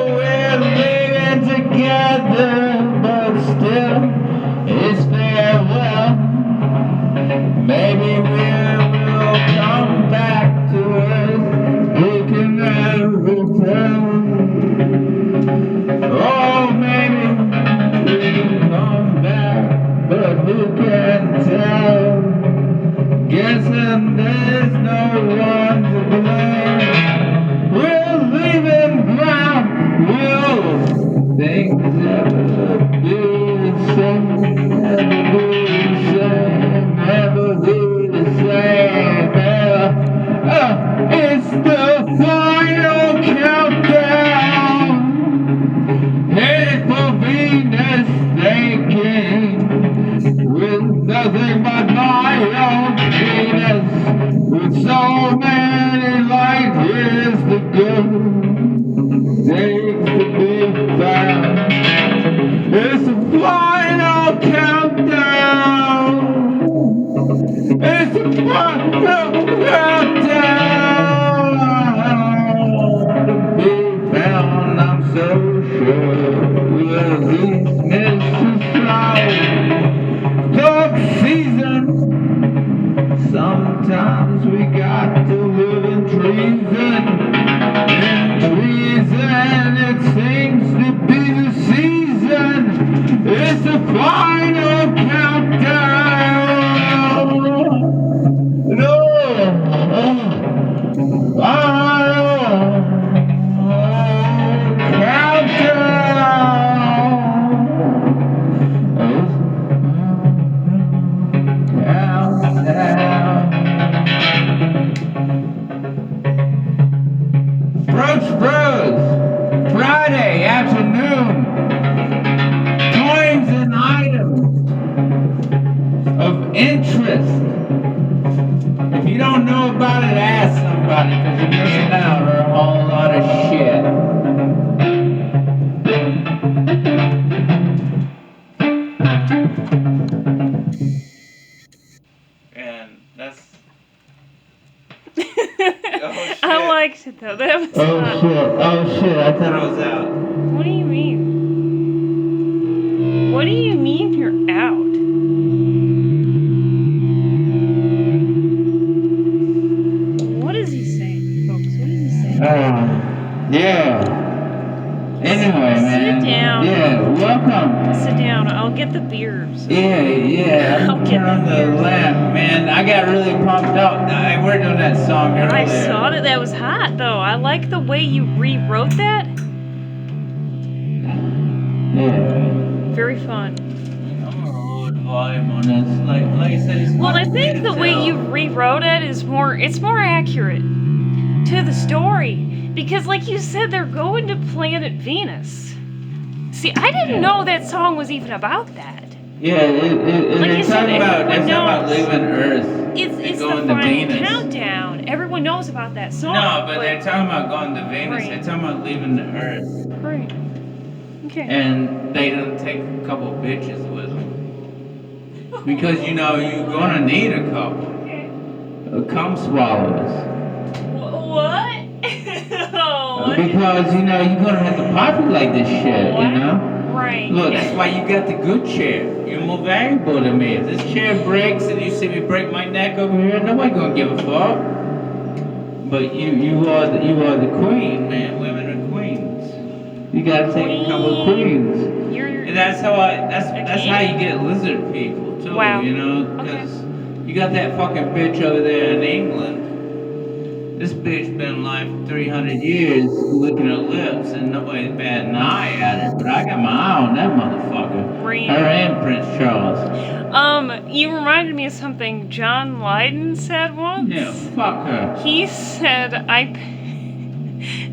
We're living together, but still it's farewell. Maybe we will come back to us. We can never tell. Oh, maybe we can come back, but who can tell? Guessing there's no one to blame. We're leaving ground. Will things ever be the same? Never be the same. Never be the same. It's the final countdown. Headed for Venus, thinking with nothing but my own penis. With so many light years to go, things to be found. It's the final countdown. It's the final countdown to be found. I'm so sure we'll reach Mrs. Slow. Dog season. Sometimes we got to live in treason. In treason, it seems to be the season. It's the final countdown. No, final Broach Bros, Friday afternoon, coins and items of interest. If you don't know about it, ask somebody, because you're missing out on a whole lot of shit. And that's... I liked it though. That was Oh fun. shit, I thought I was out. What do you mean? What do you mean you're out? What is he saying, folks? What is he saying? Yeah. Anyway, man. Sit down. Yeah, welcome. Sit down. I'll get the beers. Yeah. I'll get Turn on the lamp, man. I got really pumped up. We're doing that song earlier. I saw that. That was hot, though. I like the way you rewrote that. Yeah. Very fun. I'm gonna lower the volume on this. Like I said, it's Well, hard I for me think to the way tell. you rewrote it is more accurate to the story. Because like you said, they're going to planet Venus. See, I didn't know that song was even about that. Yeah, Like they're you said, talking about knows. leaving Earth It's and the going to final Venus. countdown. Everyone knows about that song. No, but they're talking about going to Venus. Right. They're talking about leaving the Earth. Right. Okay. And they don't take a couple bitches with them. Because, you're gonna need a couple. Okay. Cum swallows. What? Oh, Because, you're gonna have to populate this shit, Right. Look, that's why you got the good chair. You're more valuable to me. If this chair breaks and you see me break my neck over here, nobody gonna give a fuck. But you are the queen, man. Women are queens. You gotta take a couple of queens. And that's how how you get lizard people too. Wow. Because you got that fucking bitch over there in England. This bitch been alive for 300 years, licking her lips, and nobody's batting an eye at her. But I got my eye on that motherfucker. Really? Her and Prince Charles. You reminded me of something John Lydon said once. Yeah, fuck her. He said,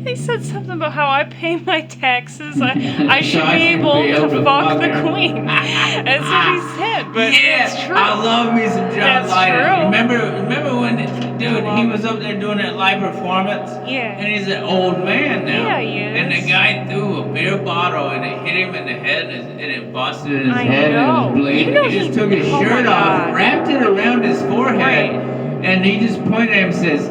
They said something about how I pay my taxes. I should be able to fuck the queen. That's what he said, but it's true. I love me some John That's Lydon. true. Remember when, dude, he was up there doing that live performance? Yeah. And he's an old man now. Yeah, he is. And the guy threw a beer bottle and it hit him in the head and it busted in his I head know. and it was bleeding. You know he just he- took his oh my shirt off, God. wrapped it around his forehead, Right. and he just pointed at him and says,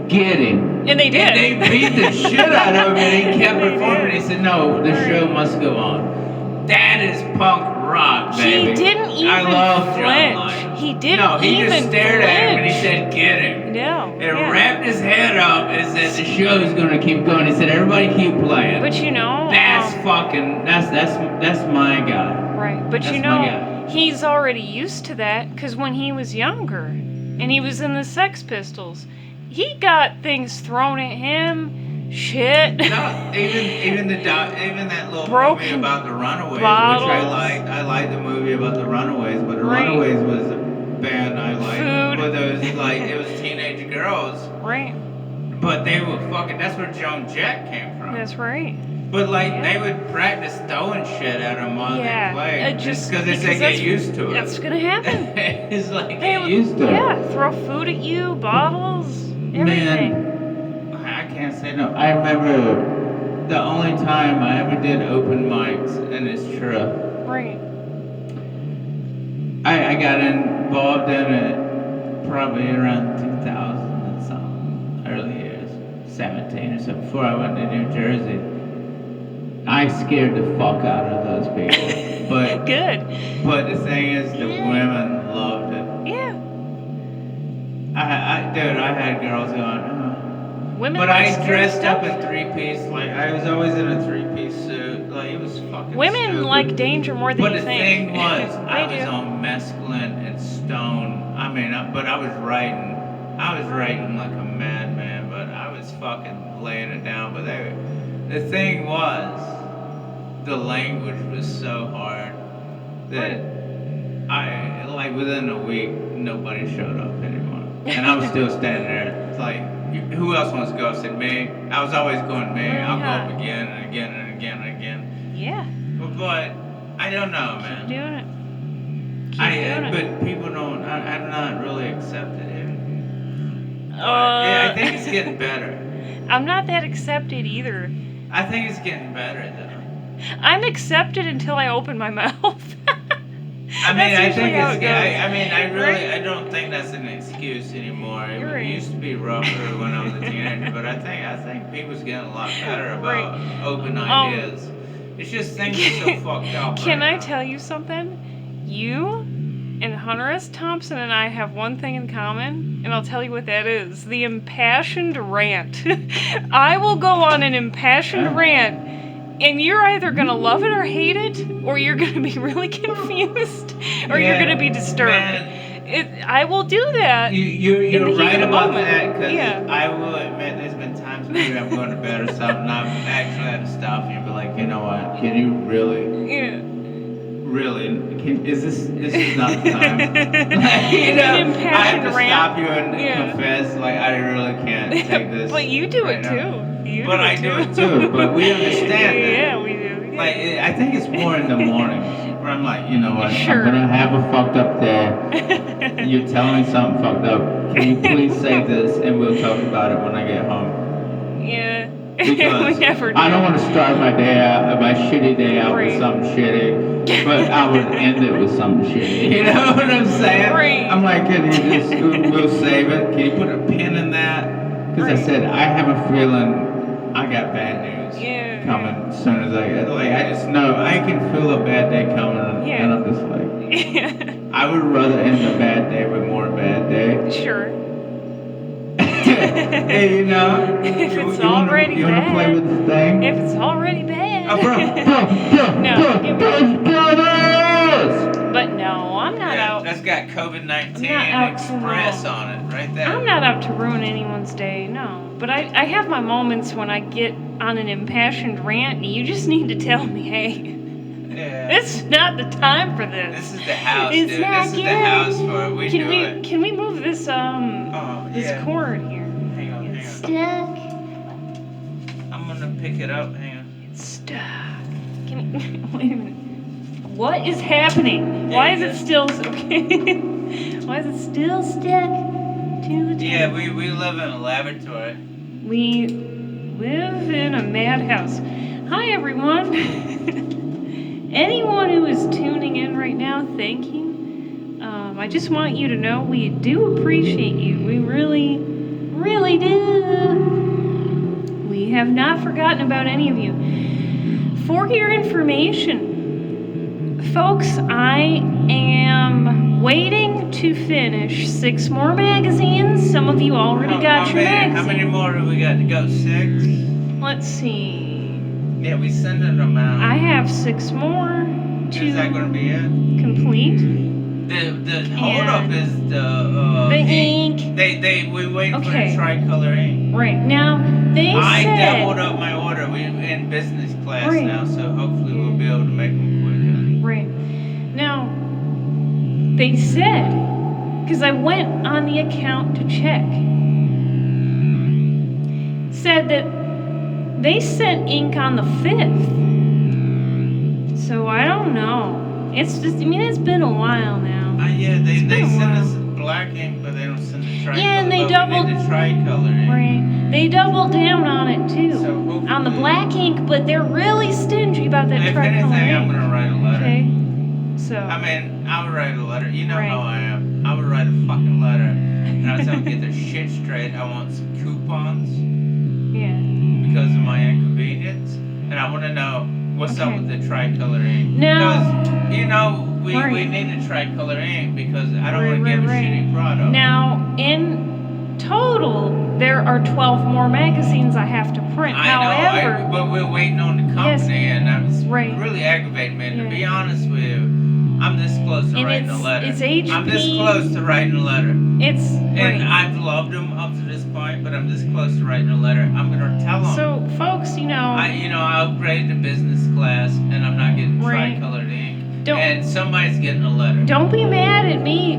"Get him." And they did. And they beat the shit out of him, and he kept They performing. did. He said, "No, the show must go on." That is punk rock, baby. He didn't even I love John flinch. Lyon. He didn't No, he even just stared at him and he flinch. said, "Get him." No. And Yeah. wrapped his head up and said, "The show's gonna keep going." He said, "Everybody keep playing." But you know, That's fucking. That's my guy. right. But That's you my know, guy. he's already used to that because when he was younger and he was in the Sex Pistols, he got things thrown at him. Shit. No, even that little Broken movie about the Runaways, bottles. which I liked. I liked the movie about the Runaways, but the Right. Runaways was a band I liked. Food. But those like it was teenage girls, Right. but they were fucking. That's where Joan Jett came from. That's right. But like Yeah. they would practice throwing shit at them while Yeah, they played, just because they say because get that's- used to it. That's gonna happen. It's like They get would, used to yeah, it. throw food at you, bottles, everything. I can't say no. I remember the only time I ever did open mics, and it's true. Right. I got involved in it probably around 2000 and some early years, 17 or so, before I went to New Jersey. I scared the fuck out of those people. But Good. but the thing is, the women loved it. Yeah. Dude, I had girls going, oh. Women. But like I scary dressed up stuff. in three-piece, like I was always in a three-piece suit. Like it was fucking Women stupid. like danger more than But you the think. thing was, I They was do. on mescaline and stone. I mean, but I was writing. I was writing like a madman, but I was fucking laying it down. But the thing was, the language was so hard that I, like within a week, nobody showed up anymore. And I was still standing there. It's like, who else wants to go? I said, me. I was always going, me. I'll go up again and again and again and again. Yeah. But I don't know, man. Keep doing it. Keep doing it. But people don't. I'm not really accepted here. Yeah, Uh, I think it's getting better. I'm not that accepted either. I think it's getting better though. I'm accepted until I open my mouth. I mean, That's I usually think how it's. it goes. I really, Right? I don't think that's an excuse anymore. It You're right. used to be rougher when I was a teenager, but I think people's getting a lot better about open ideas. It's just things are so fucked up. Can right I now. tell you something? You and Hunter S. Thompson and I have one thing in common, and I'll tell you what that is. The impassioned rant. I will go on an impassioned rant, and you're either going to love it or hate it, or you're going to be really confused, or you're going to be disturbed. Man, I will do that. You're in the heat right of the about moment. that, because Yeah. I will admit there's been times maybe I'm going to bed or something, I've actually had to stop you and be like, you know what, can you really, this is not the time. Like, you know, An I have impassioned to rant. stop you and confess, like, I really can't take this. But you do right it now. too. You But do I it do it too, but we understand that. Yeah, we do. Yeah. Like, I think it's more in the morning, where I'm like, you know what, Sure. I'm gonna have a fucked up day. You're telling me something fucked up. Can you please say this and we'll talk about it when I get home? Yeah. Because we never do. I don't want to start my day out, my shitty day out with Right. something shitty, but I would end it with something shitty. You know what I'm saying? Right. I'm like, can you just, we'll save it. Can you put a pin in that? Because I said, I have a feeling I got bad news coming as soon as I get, like, I just know, I can feel a bad day coming, and I'm just like, I would rather end a bad day with more bad day. Sure. Hey, you know, If you it's wanna- already you wanna play bad. with the thing? If it's already bad. Oh, bro, No, brothers! But no, I'm not out. That's got COVID-19 I'm not out to Express know. on it, right there. I'm not out to ruin anyone's day, no. But I have my moments when I get on an impassioned rant, and you just need to tell me, hey, Yeah. it's not the time for this. This is the house, It's dude. not This is good. the house for it. We Can do we it. can we move this this yeah. cord here? Hang on, It's hang on. stuck. I'm gonna pick it up. Hang on. It's stuck. Can wait a minute. What is happening? Why is it still okay? Why is it still stuck to the Yeah, we live in a laboratory. We live in a madhouse. Hi, everyone. Anyone who is tuning in right now, thank you. I just want you to know we do appreciate you. We really, really do. We have not forgotten about any of you. For your information, folks, I am waiting to finish 6 more magazines. Some of you already got your magazine. How many more do we got to go? 6? Let's see. Yeah, we sending them out. I have 6 more to Is that going to be it? complete. The hold up is the ink. We waiting for the tricolor ink. Right now, I doubled up my order. We're in business class now, so hopefully we'll be able to make them quicker. Right now, they said, because I went on the account to check, said that they sent ink on the 5th. So I don't know. It's just, I mean, it's been a while now. Yeah, they send us black ink, but they don't send the tricolor. Yeah, and they doubled the tricolor ink. Right. They doubled down on it too. So on the black ink, but they're really stingy about that tricolor ink. If anything, I'm gonna write a letter. Okay. So. I mean, I would write a letter. You know how I am. I would write a fucking letter, and I would tell them get their shit straight. I want some coupons. Yeah. Because of my inconvenience, and I want to know what's up with the tricolor ink. Because you know we need a tricolor ink because I don't want to give a shitty product. Now in total there are 12 more magazines I have to print. However, but we're waiting on the company, and it's really aggravating me. And to be honest with you, I'm this close to writing a letter. It's HP. I'm this close to writing a letter. And I've loved them up to this point, but I'm this close to writing a letter. I'm gonna tell them. So, folks, I upgraded to business class, and I'm not getting tricolored ink. And somebody's getting a letter. Don't be mad at me.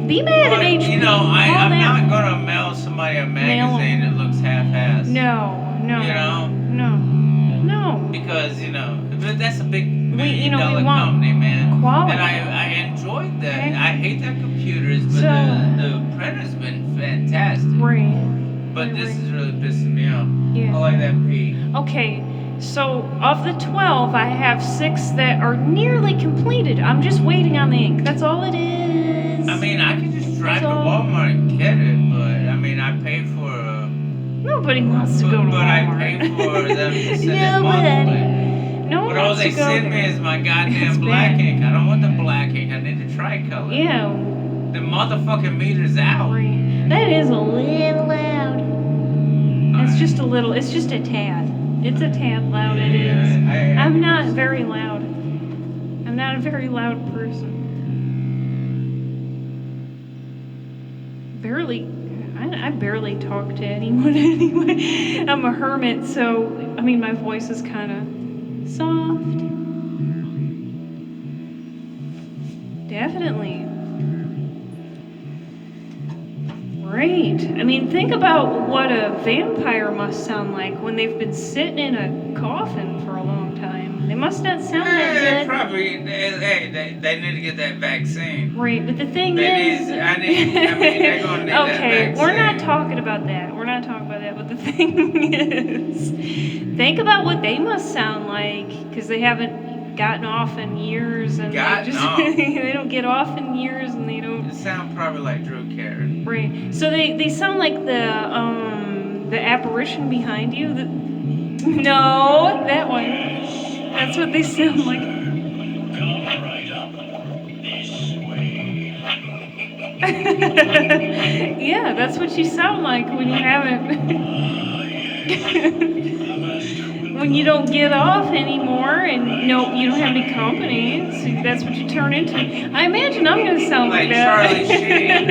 Be mad at HP. I'm not gonna mail somebody a magazine that looks half-assed. No. Because that's a big $1 want company, man. Quality. And I enjoyed that. Okay. I hate their computers, but the printer's been fantastic. Right. But this is really pissing me off. Yeah. I like that P. Okay, so of the 12, I have 6 that are nearly completed. I'm just waiting on the ink. That's all it is. I mean, I could just drive to Walmart and get it, but I mean, I pay for. Nobody wants to go to Walmart. But I pay for them to send it monthly. No one but all wants they to go send me is my goddamn black ink. I don't want the black ink. I need the tricolor. Yeah. The motherfucking meter's out. That is a little loud. It's just a little. It's just a tad. It's a tad loud. It is. I'm not very loud. I'm not a very loud person. I barely talk to anyone anyway. I'm a hermit, so I mean my voice is kind of soft. Definitely. Right. I mean, think about what a vampire must sound like when they've been sitting in a coffin for a long time. They must not sound that good. Probably. They need to get that vaccine. Right, but the thing they're gonna need that vaccine. Okay, we're not talking about that. But the thing is, think about what they must sound like, because they haven't gotten off in years, and they don't get off in years, and they don't. It sounds probably like Drew Carey. Right. So they sound like the apparition behind you. No, that one. That's what they sound like. Yeah, that's what you sound like when you haven't. When you don't get off anymore, and you don't have any company, so that's what you turn into. I imagine I'm gonna sound like that. Charlie Sheen,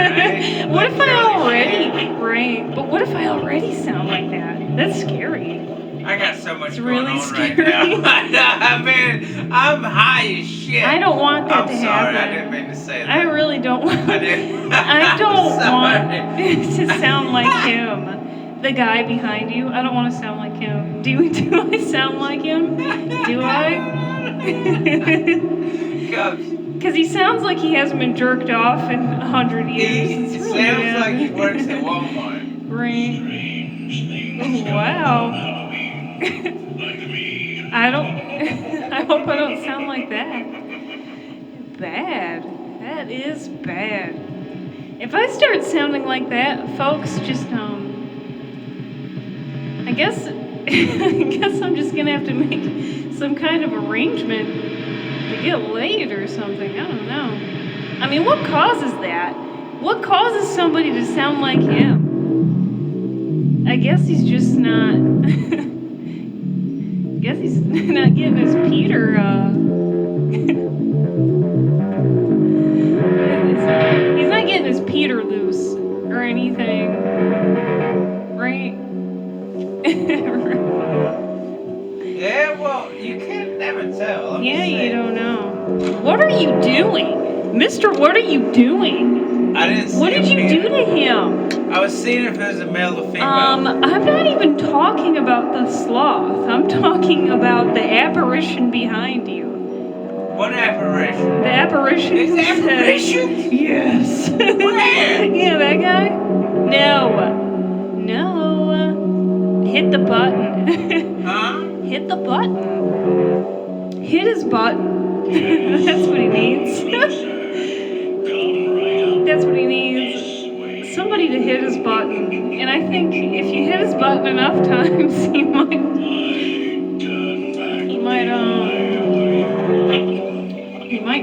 right? What if I already sound like that? That's scary. I got so much going really on scary. right now. I mean, I'm high as shit. I don't want that to happen. I'm sorry, I didn't mean to say that. I really don't want. I don't want to sound like him. The guy behind you. I don't want to sound like him. Do I sound like him? Do I? Because he sounds like he hasn't been jerked off in 100 years. He sounds like he works at Walmart. Right. Wow. I hope I don't sound like that. Bad. That is bad. If I start sounding like that, folks, just I guess I'm just gonna have to make some kind of arrangement to get laid or something. I don't know. I mean, what causes that? What causes somebody to sound like him? I guess he's just not. I guess he's not getting his Peter. He's not getting his Peter loose or anything, right? Yeah, well, you can't never tell. Yeah, you don't know. What are you doing, Mister? What are you doing? I didn't see What did him you do to him? I was seeing if it was a male or female. I'm not even talking about the sloth. I'm talking about the apparition behind you. What apparition? The apparition. Is apparition? Yes. Where? Yeah, that guy? No. Hit the button. Huh? Hit the button. Hit his button. That's what he needs. That's what he needs. Somebody to hit his button. And I think if you hit his button enough times, he might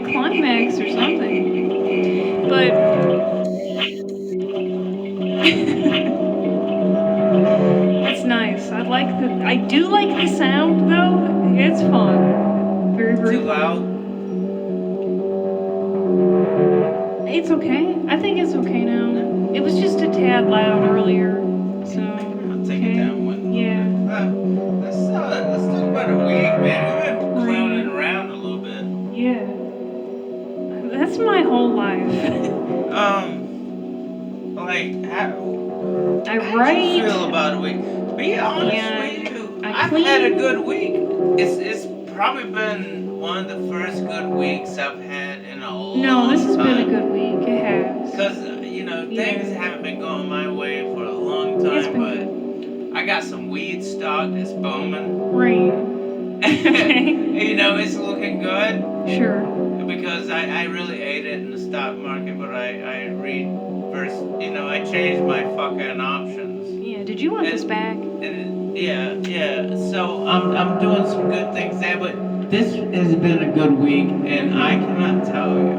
climax or something. But it's nice. I do like the sound though. It's fun. Very, very Too fun. loud? It's okay. I think it's okay now. It was just a tad loud earlier. So I'll take it down one. Yeah. Let's talk about a week, man. We've been clowning around a little bit. Yeah. That's my whole life. Like, how do you feel about a week? Be honest with you. I've had a good week. It's probably been one of the first good weeks I've had in a long time. No, this has been a good week. It has. Because, things haven't been going my way for a long time, but good. I got some weed stock that's booming. Right. It's looking good. Sure. Because I really ate it in the stock market, but I changed my fucking options. Yeah, did you want this back? Yeah. So I'm doing some good things there, but this has been a good week, and I cannot tell you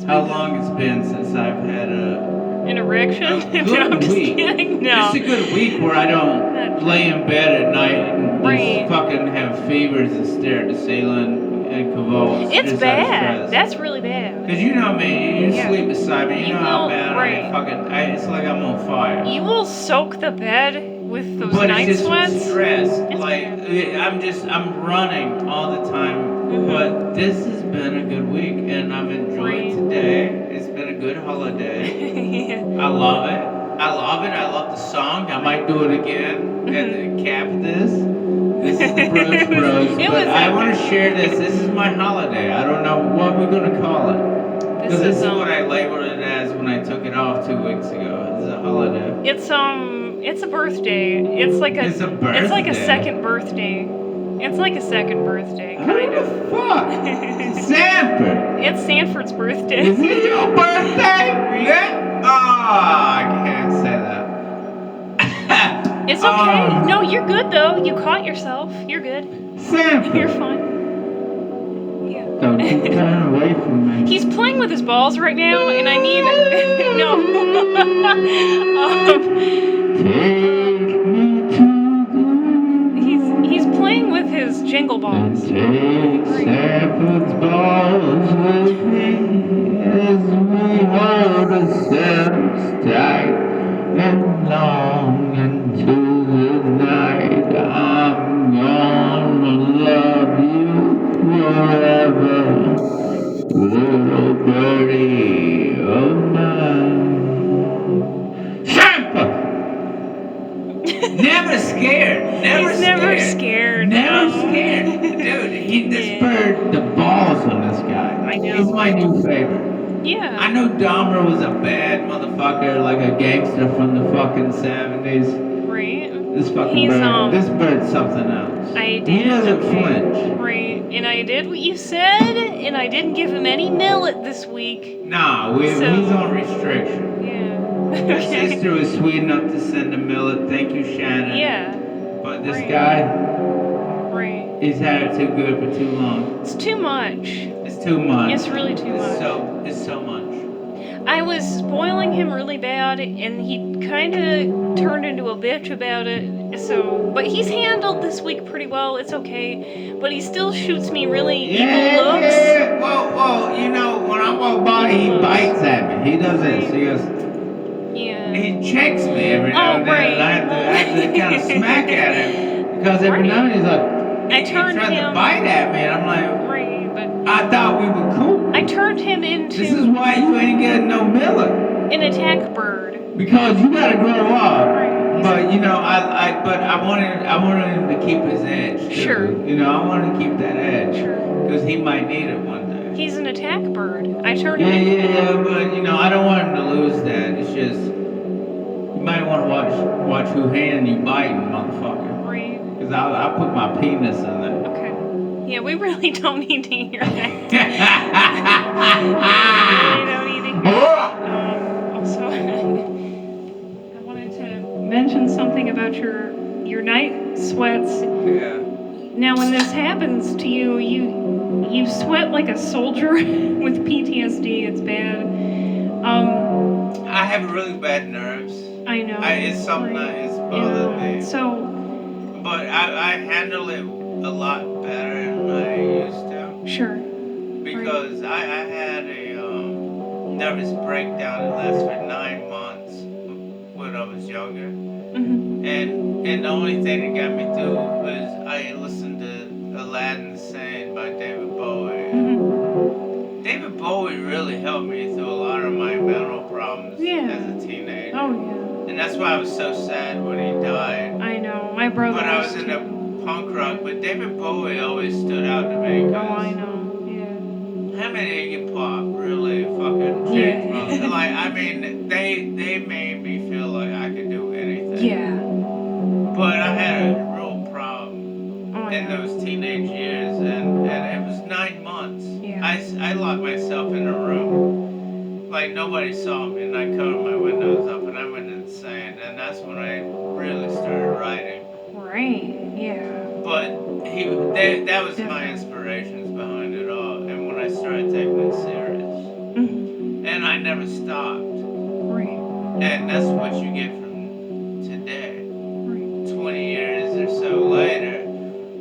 how long it's been since I've had an erection. A good I'm just week. kidding. No. Just a good week where I don't lay in bed at night and just fucking have fevers and stare at the ceiling and convulse. It's bad. That's really bad. Because you know me, you sleep beside me, you know how bad it's like I'm on fire. You will soak the bed with those night it's just sweats. Stress. I'm running all the time. But this has been a good week, and I've enjoyed today. It's been a good holiday. I love it. I love the song. I might do it again at the cap of this. This is the Broach Bros. But I want to share this. This is my holiday. I don't know what we're going to call it. Because this is what I labeled it as when I took it off 2 weeks ago. It's a holiday. It's a birthday. It's like a birthday. It's like a second birthday. It's like a second birthday, kind of. Fuck. Sanford. It's Sanford's birthday. Is it your birthday? Yeah. Oh, I can't say that. It's okay. No, you're good though. You caught yourself. You're good. Sanford. You're fine. Yeah. Don't you turn away from me. He's playing with his balls right now, and I need no. Take me to He's playing with his jingle balls. Take Sanford's balls with me as we hold ourselves tight and long into the night. I'm gonna love you forever, little birdie of mine. Sanford! Never scared. Never scared. Dude, this bird, the balls on this guy. I know. He's my new favorite. Yeah. I know Dahmer was a bad motherfucker, like a gangster from the fucking 70s. Right. This fucking He's, bird. This bird's something else. I did. He doesn't okay, flinch. Right. And I did what you said, and I didn't give him any millet this week. Nah, he's on restriction. Yeah. His sister was sweet enough to send a millet. Thank you, Shannon. Yeah. But this Right. guy, Right. he's had it too good for too long. It's too much. It's too much. It's really too much. It's so much. I was spoiling him really bad, and he kind of turned into a bitch about it. So, but he's handled this week pretty well. It's okay, but he still shoots me really evil looks. Yeah. Well, you know, when I walk by, he bites at me. He does this. He goes. Yeah. He checks me every now and then, right. and I have to kind of smack at him because every now and then he's like, he tries to bite at me, and I'm like, right, but I thought we were cool. I turned him into. This is why you ain't getting no millet. An attack bird. Because you gotta grow up. Right. But you know, I wanted him to keep his edge. Too. Sure. You know, I wanted to keep that edge. Sure. Because he might need it one day. He's an attack bird. I turned him into. Yeah, but you know, I don't want him to lose that. It's just you might want to watch who hand you biting, motherfucker. Right. Because I'll put my penis in there. Okay. Yeah, we really don't need to hear that. We don't need to hear that. Also, I wanted to mention something about your night sweats. Yeah. Now, when this happens to you, you sweat like a soldier with PTSD. It's bad. I have really bad nerves. I know. It's something that is bothering me. So. But I handle it a lot better than I used to. Sure. Because I had a nervous breakdown that lasted for 9 months when I was younger. Mm-hmm. And the only thing that got me through was I listened to Aladdin Sane by David Bowie. Mm-hmm. David Bowie really helped me through a lot of my mental problems as a teenager. Oh, yeah. And that's why I was so sad when he died. I know. My brother But I was in a punk rock. But David Bowie always stood out to me. Oh, I know. Yeah. Him and Iggy Pop really fucking changed my life. Like, I mean, they made me feel like I could do anything. Yeah. But I had a real problem in those teenage years, and it was 9 months. Yeah. I locked myself in a room, like nobody saw me, and I covered my windows up, and I went insane, and that's when I really started writing. Right. Yeah. But that was my inspirations behind it all, and when I started taking it serious, and I never stopped. Right. And that's what you get from today. Right. 20 years or so later.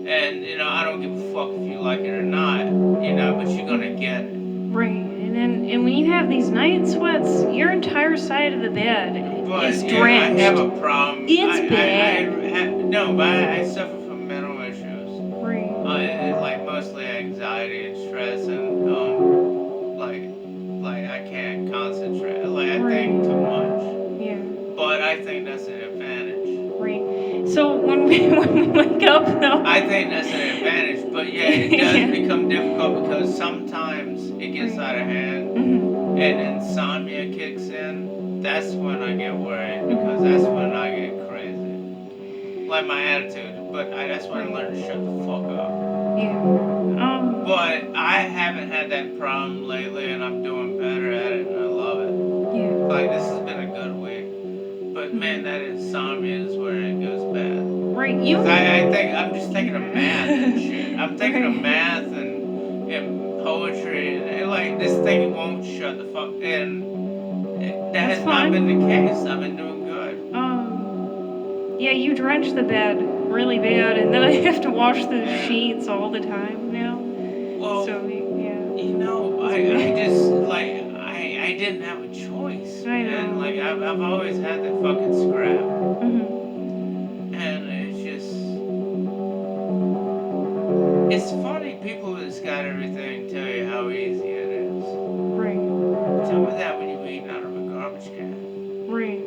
And, you know, I don't give a fuck if you like it or not, you know, but you're gonna get it. Right. And when you have these night sweats, your entire side of the bed is drenched. I have a problem. It's bad. I suffer from mental issues. Right. Like mostly anxiety and stress, and like I can't concentrate. Like I think too much. Yeah. But I think that's an advantage. Right. So when we wake up, though. I think that's an advantage, but yeah, it does become difficult because sometimes it gets out of hand, and insomnia kicks in. That's when I get worried because that's when I get crazy. Like my attitude, but that's when I learn to shut the fuck up. Yeah. But I haven't had that problem lately, and I'm doing better at it, and I love it. Yeah. Like this has been a good week, but man, that insomnia is where it goes bad. Right. I think I'm just thinking of math and shit. I'm thinking of math and poetry, and like this thing won't shut the fuck in. That has not been the case. I've been doing good. Yeah, you drench the bed really bad, and then I have to wash the sheets all the time now. Well, so, yeah. You know, I just like I didn't have a choice. I know. And like I've always had that fucking scrap. And it's funny. People that's got everything tell you how easy it is. Right. Tell me that when you're eating out of a garbage can. Right.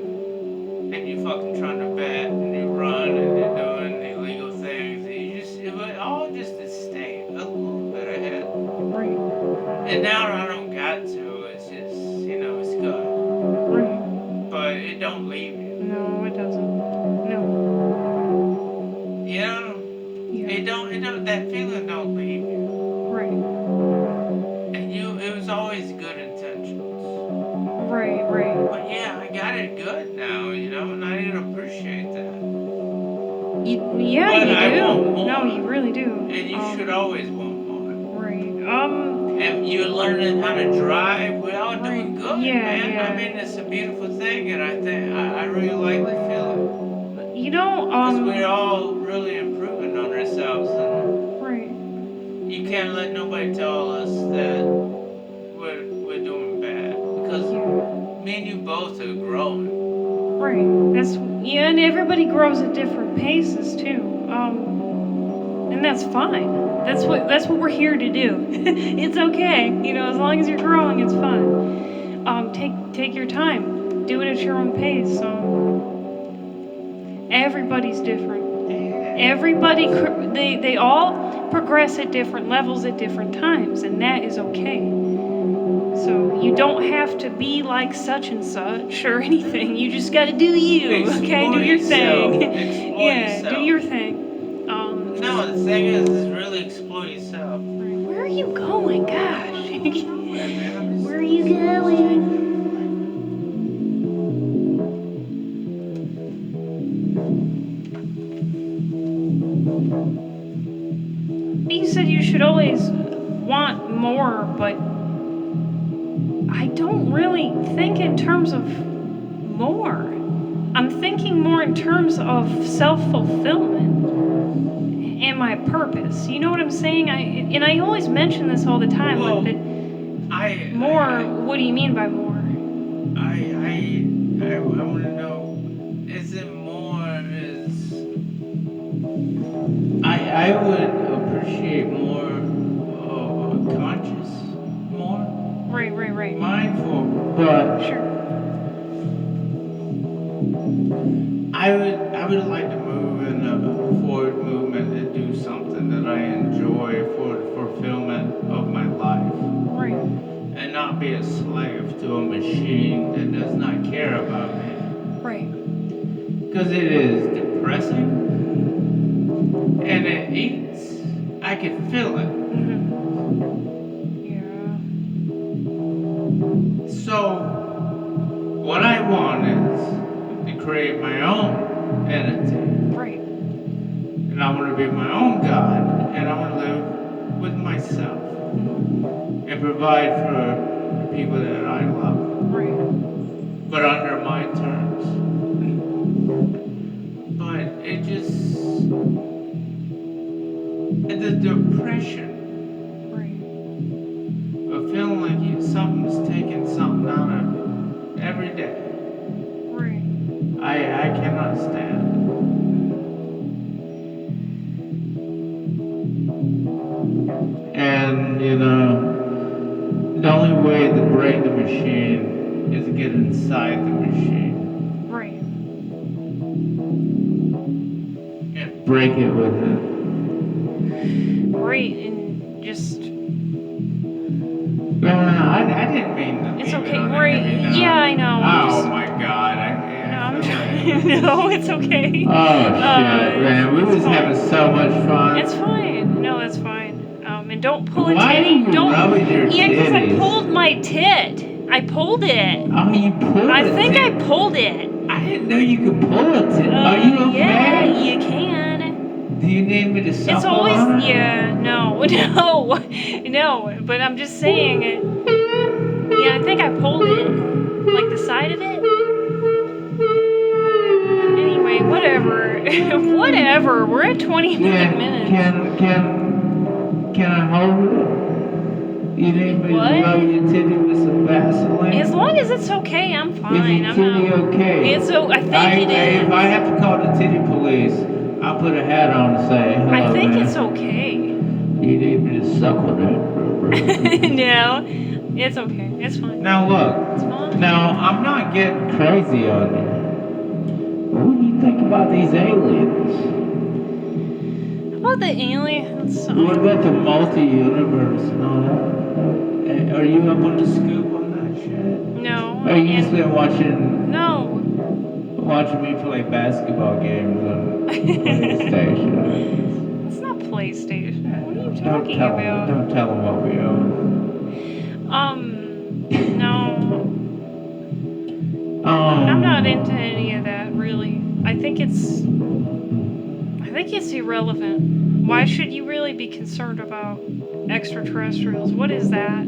And you're fucking trying to bet, and you run, and you're doing illegal things, and it was all just to stay a little bit ahead. Right. And now I don't got to. It's just, you know, it's good. Right. But it don't leave you. No, it doesn't. No. that feeling don't leave you. Right. And it was always good intentions. Right, right. But yeah, I got it good now, and I didn't appreciate that. Yeah, But you I do. want more. No, you really do. And you should always want more. Right. And you're learning how to drive. We're all doing Right. good, Yeah, man. yeah. I mean, it's a beautiful thing, and I think I really like the feeling. Because we're all really improving on ourselves, and Right. you can't let nobody tell us that we're doing bad. Because me and you both are growing. Right. And everybody grows at different paces too. And that's fine. That's what we're here to do. It's okay. As long as you're growing, it's fine. Take your time. Do it at your own pace. Everybody's different. Everybody they all progress at different levels at different times, and that is okay. So you don't have to be like such and such or anything. You just got to do you. Okay, do your thing. Yeah, do your thing. No, the thing is really explore yourself. Where are you going? Gosh. Where are you going? You said you should always want more, but I don't really think in terms of more. I'm thinking more in terms of self-fulfillment and my purpose. You know what I'm saying? I always mention this all the time. Well, what do you mean by more? I want to know, is it more I would appreciate more conscious, more. Right. Mindful, but Sure. I would like to move in a forward movement and do something that I enjoy for the fulfillment of my life. Right. And not be a slave to a machine that does not care about me. Right. Because it is depressing. And it eats. I can feel it. Yeah. So, what I want is to create my own entity. Right. And I want to be my own God. And I want to live with myself. And provide for the people that I love. Right. But under my terms. But it just... And the depression. Right. Of feeling like something's taking something out of me. Every day. Right. I cannot stand. And, the only way to break the machine is to get inside the machine. Right. And break it with it. Right, and just... No, I didn't mean that. It's okay, right? Yeah, I know. Oh my God, No, it's okay. Oh shit, man, we was having so much fun. It's fine. No, that's fine. And don't pull a Why titty. don't you rub with your Yeah, because I titties? pulled my tit. I pulled it. Oh, you pulled it? I think I pulled it. I didn't know you could pull a tit. Are you okay? Yeah, you can. Do you need me to suck It's always, on it? yeah, no, but I'm just saying it. Yeah, I think I pulled it, like the side of it. Anyway, whatever, whatever, we're at 20 minutes. Can I hold it? You need me to rub your titty with some Vaseline? As long as it's okay, I'm fine. Is your titty okay? I think it is. If I have to call the titty police, I'll put a hat on and say, hello, I think man. it's okay. You need me to suck on it? No, it's okay. It's fine. Now look. It's fine. Now, I'm not getting crazy on you. What do you think about these aliens? About the aliens? What about the multi-universe and all that? Are you up on the scoop on that shit? No. Are you just been watching me play basketball games on PlayStation? It's not PlayStation. What are you Don't talking tell about? Don't tell them what we own. No. I'm not into any of that, really. I think it's irrelevant. Why should you really be concerned about extraterrestrials? What is that?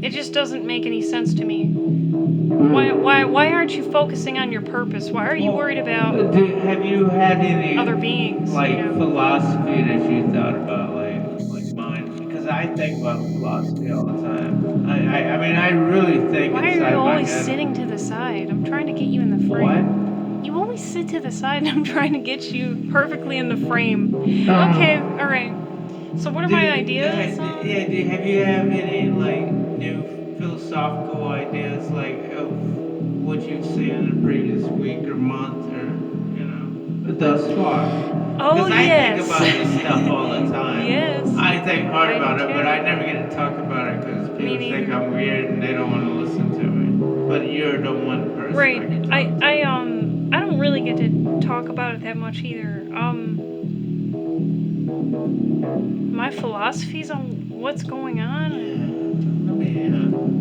It just doesn't make any sense to me. Why aren't you focusing on your purpose? Why are you worried about Have you had any other beings? philosophy that you thought about, like mine? Because I think about philosophy all the time. I mean, I really think Why are inside you my always head. sitting to the side? I'm trying to get you in the frame. What? You always sit to the side and I'm trying to get you perfectly in the frame. Um, Okay, alright. So what are my ideas? Have you have any new philosophical ideas of what you've seen in the previous week or month or thus far? Oh, Because I yes. think about this stuff all the time. Yes. I think hard I do about it, too. but I never get to talk about it because Me people think neither. I'm weird and they don't want to listen to me. But you're the one person Right. I can talk to. I don't really get to talk about it that much either. My philosophies on what's going on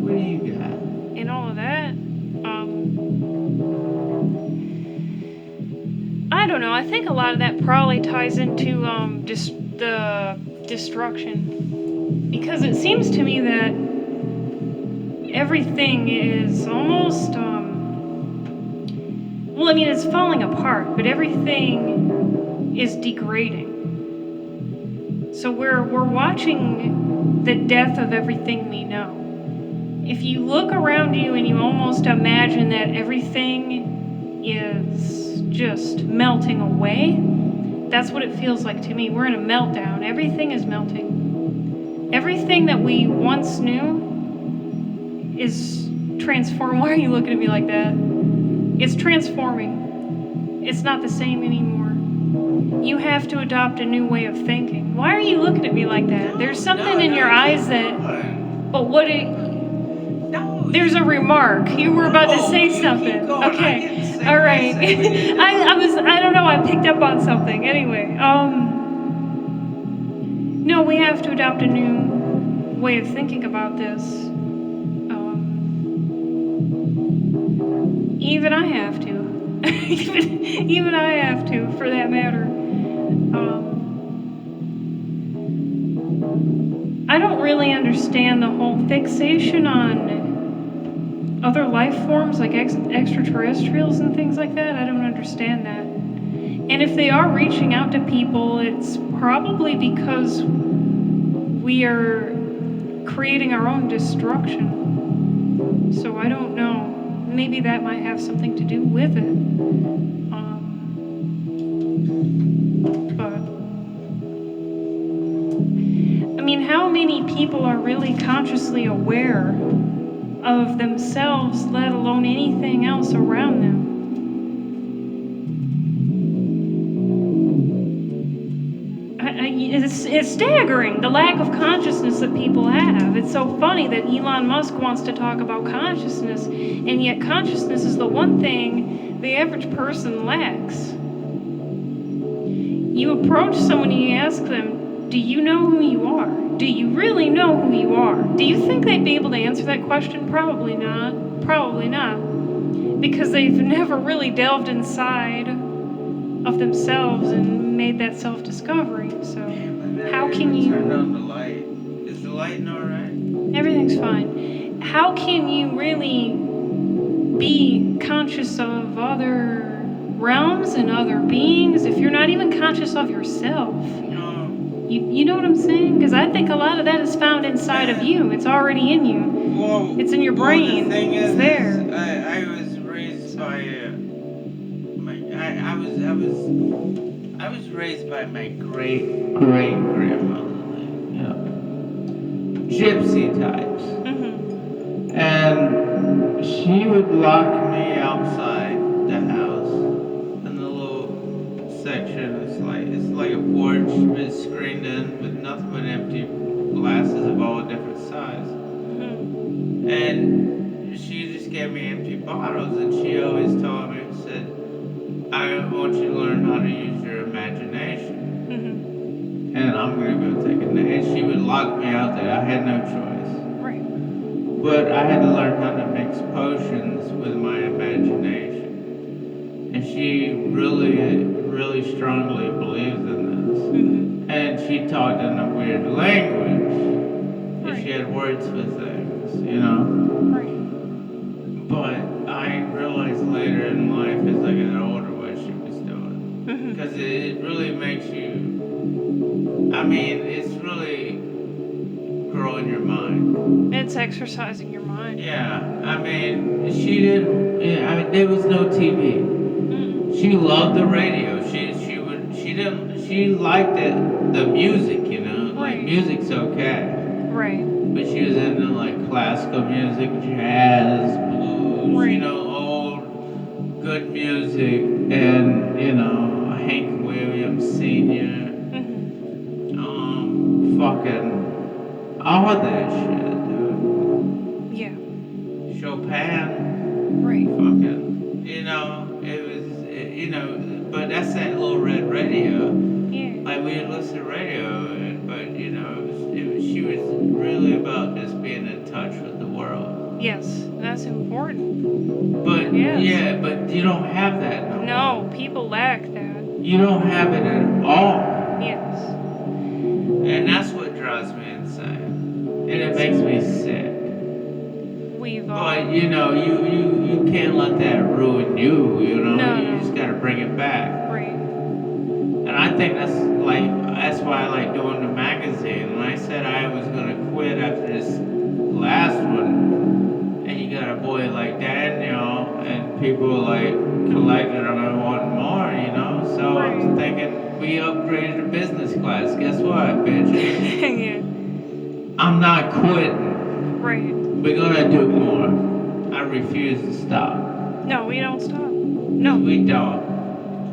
What do you got? and all of that. I don't know. I think a lot of that probably ties into just the destruction, because it seems to me that everything is almost well, I mean, it's falling apart, but everything is degrading. So we're watching the death of everything we know. If you look around you and you almost imagine that everything is just melting away, that's what it feels like to me. We're in a meltdown. Everything is melting. Everything that we once knew is transformed. Why are you looking at me like that? It's transforming. It's not the same anymore. You have to adopt a new way of thinking. Why are you looking at me like that? There's something in your eyes that... But what there's a remark. You were about to say something. Okay. All right. I don't know. I picked up on something. Anyway, no, we have to adopt a new way of thinking about this. Even I have to. even I have to, for that matter. I don't really understand the whole fixation on other life forms like extraterrestrials and things like that. I don't understand that. And if they are reaching out to people, it's probably because we are creating our own destruction. So I don't know. Maybe that might have something to do with it. But I mean, how many people are really consciously aware of themselves, let alone anything else around them? It's staggering, the lack of consciousness that people have. It's so funny that Elon Musk wants to talk about consciousness, and yet consciousness is the one thing the average person lacks. You approach someone and you ask them, do you know who you are? Do you really know who you are? Do you think they'd be able to answer that question? Probably not. Probably not. Because they've never really delved inside of themselves and made that self-discovery. So how can you... Turn on the light. Is the lighting alright? Everything's fine. How can you really be conscious of other realms and other beings if you're not even conscious of yourself? No. You know what I'm saying? Because I think a lot of that is found inside of you. It's already in you. Well, it's in your brain. The thing it's is, there. I was raised by I was raised by my great grandmother, gypsy types, and she would lock me outside the house in the little section. It's like a porch, but it's screened in with nothing but empty glasses of all different sizes. And she just gave me empty bottles, and she always told me, said, I want you to learn how to use your imagination. locked me out there. I had no choice. Right. But I had to learn how to mix potions with my imagination. And she really strongly believes in this. Mhm. And she talked in a weird language. And she Right. had words for things, you know? Right. But I realized later in life as I got older what she was doing. Mhm. Because it really makes you, I mean, it's really growing your mind. It's exercising your mind. Yeah, I mean, she didn't, yeah, I mean, there was no TV. Mm. She loved the radio. She didn't, she liked the music, you know? Like, Right. music's okay. Right. But she was into like classical music, jazz, blues, you Right. know, old good music, and you know Hank Williams Sr. Mhm. Fucking all that shit, Yeah. dude. Chopin, Right. fucking, you know, it was, you know, but that's that little red radio. Yeah. Like we would listen to radio, but you know, she was really about just being in touch with the world. Yes. That's important. But Yes. yeah, but you don't have that no more. No, people lack that. You don't have it at all. Yes. And that's what drives me insane. And it makes me sick. We've all. But you know, you can't let that ruin you, you know? No, You no. just gotta bring it back. Right. And I think that's why I like doing the magazine. When I said I was gonna quit after this last one, and you got a boy like Daniel and people like collecting them and wanting more, you know? So I was Right. thinking we upgraded to business class. Guess what, bitches? Yeah. I'm not quitting. Right. We're gonna do more. I refuse to stop. No, we don't stop. 'Cause No. we don't.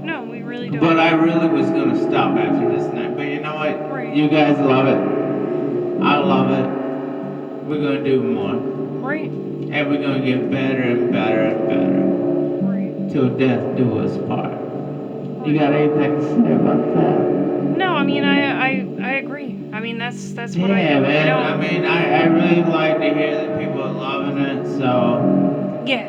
No, we really don't. But I really was gonna stop after this night. But you know what? Right. You guys love it. I love it. We're gonna do more. Right. And we're gonna get better and better and better. Right. Till death do us part. You got anything to say about that? No, I mean I agree. I mean that's what I Yeah, do. man. I I mean, I really like to hear that people are loving it. So, Yeah.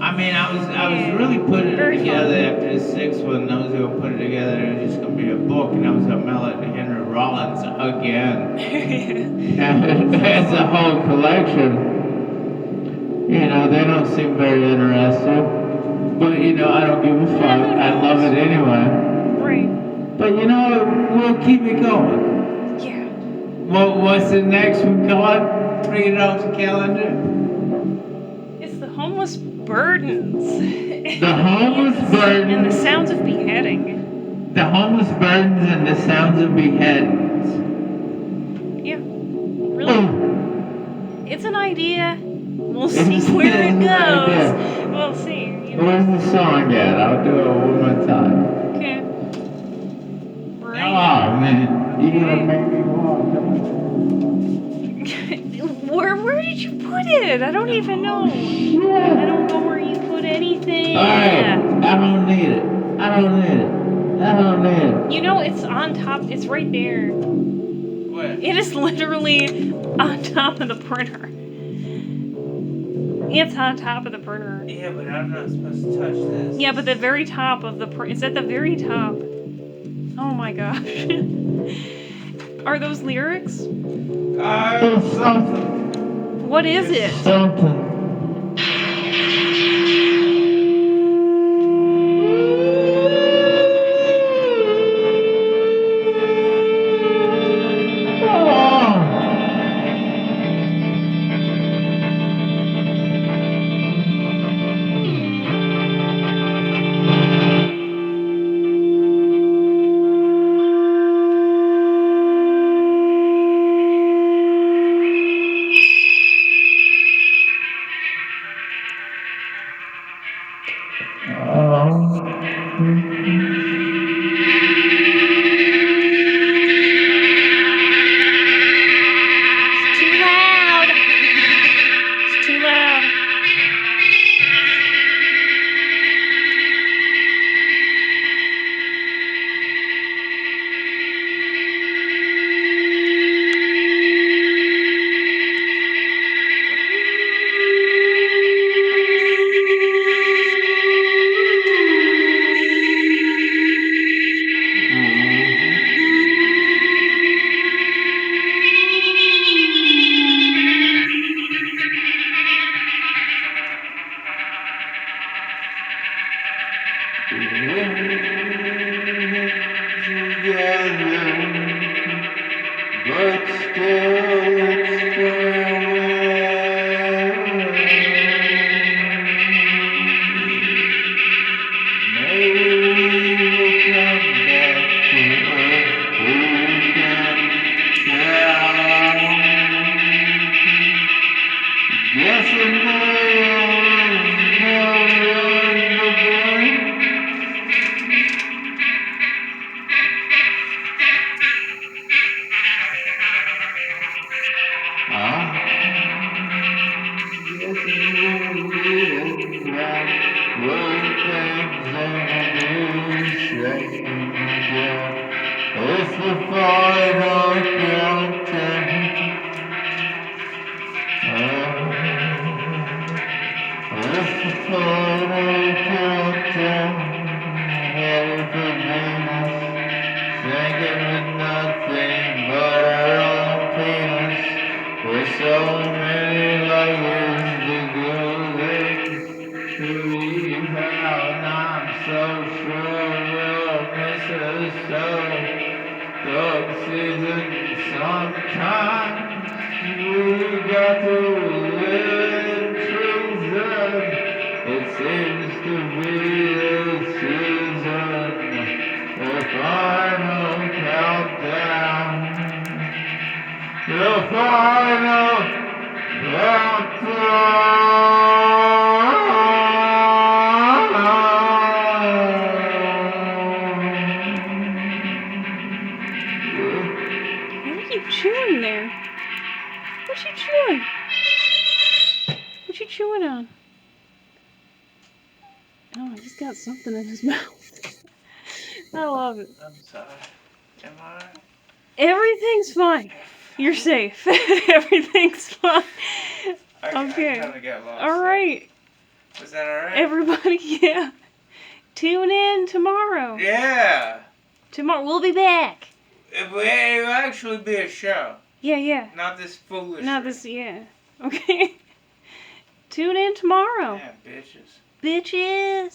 I mean, I was Yeah. really putting Very it together fun. after the sixth one. I was gonna put it together, and it was just gonna be a book, and I was gonna mail it to Henry Rollins again. It's a whole collection. You know, they don't seem very interested. But, you know, I don't give a fuck. I love it anyway. Right. But, you know, we'll keep it going. Yeah. What's the next one called? Read it off the calendar. It's the homeless burdens. The homeless And the burdens. sounds of beheading. The homeless burdens and the sounds of beheadings. Yeah. Really. Oh, It's an idea. We'll It's see an where it idea. goes. We'll see. You know. where's the song at? I'll do it one more time. Okay. Oh, man. You're gonna Okay. make me walk. Where did you put it? I don't even know. I Yeah. don't know where you put anything. Alright, I don't need it. I don't need it. I don't need it. You know, it's on top. It's right there. What? It is literally on top of the printer. It's on top of the printer. Yeah, but I'm not supposed to touch this. Yeah, but the very top of the print. It's at the very top. Oh my gosh. Are those lyrics? Something. What is it? Something. It's too loud. It's too loud. But still it's it's the final countdown. It's the final countdown. Headed for Venus, thinking with nothing but our own penis. With so many layers to go to leave out, and I'm so sure we'll miss her so. Dog season, sometimes we got to live in treason. It seems to be the season, the final countdown, the final What are you chewing there? What you chewing? What you chewing on? Oh, he's got something in his mouth. I love it. I'm sorry. Am I? Everything's fine. You're safe. Everything's fine. I Okay. kinda got lost. All right. Is that alright? Everybody, yeah. Tune in tomorrow. Yeah. Tomorrow we'll be back. It'll actually be a show. Yeah. Not this foolish. Not this, yeah. Okay. Tune in tomorrow. Yeah, bitches. Bitches.